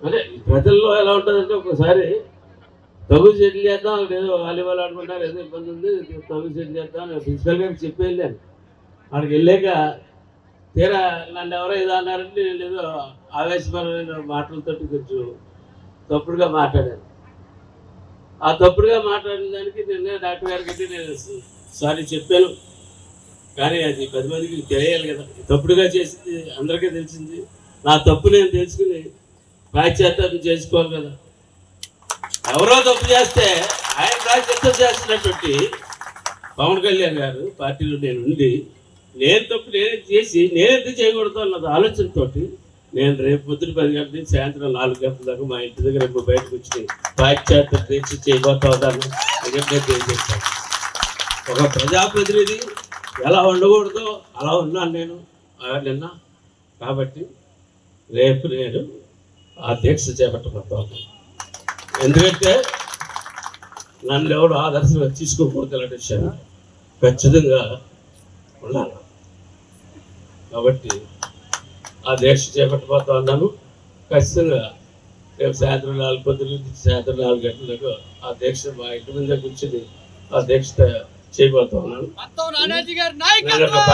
అంటే ప్రజల్లో ఎలా ఉంటుందంటే ఒకసారి తగు సెటిల్ చేద్దాం, ఏదో వాలీబాల్ ఆడుకుంటారు, ఏదో ఇబ్బంది ఉంది, తగు సెటిల్ చేద్దాం ప్రిన్సిపల్ గారికి చెప్పి వెళ్ళాను. అక్కడికి వెళ్ళాక తీరా నన్ను ఎవరో ఏదో అన్నారంటే నేను ఏదో ఆవేశపరమైన మాటలతో కొంచెం తప్పుడుగా మాట్లాడాను. ఆ తప్పుడుగా మాట్లాడిన దానికి నిన్న డాక్టర్ గారికి నేను సారీ చెప్పాను. కానీ అది 10 మందికి తెలియాలి కదా, తప్పుడుగా చేసింది అందరికీ తెలిసింది. నా తప్పు నేను తెలుసుకుని ప్రాయశ్చిత్తం చేసుకోవాలి కదా. ఎవరో తప్పు చేస్తే ఆయన ప్రాయశ్చిత్తం చేస్తున్నటువంటి పవన్ కళ్యాణ్ గారు పార్టీలో నేను ఉండి నేను తప్పు నేనే చేసి నేనెందుకు చేయకూడదు అన్నది ఆలోచనతో నేను రేపు పొద్దున 10 గంటల నుంచి సాయంత్రం 4 గంటల దాకా మా ఇంటి దగ్గర బయటకు వచ్చి పాశ్చాత్య దీక్ష చేయబోతాను తెలియజేస్తాను. ఒక ప్రజాప్రతినిధి ఎలా ఉండకూడదో అలా ఉన్నాను నేను నిన్న. కాబట్టి రేపు నేను ఆ దీక్ష చేపట్టబోతాను. ఎందుకంటే నన్ను ఎవడు ఆదర్శంగా తీసుకోకూడదు అలాంటి విషయాన్ని ఖచ్చితంగా ఉండాలి. కాబట్టి ఆ దీక్ష చేపట్టబోతా ఉన్నాను. ఖచ్చితంగా రేపు సాయంత్రం 4 పొద్దుల నుంచి సాయంత్రం 4 గంటలకు ఆ దీక్ష మా ఇంటి మీద కూర్చొని ఆ దీక్ష చేయబోతా ఉన్నాను. నానాజీ గారి నాయకత్వం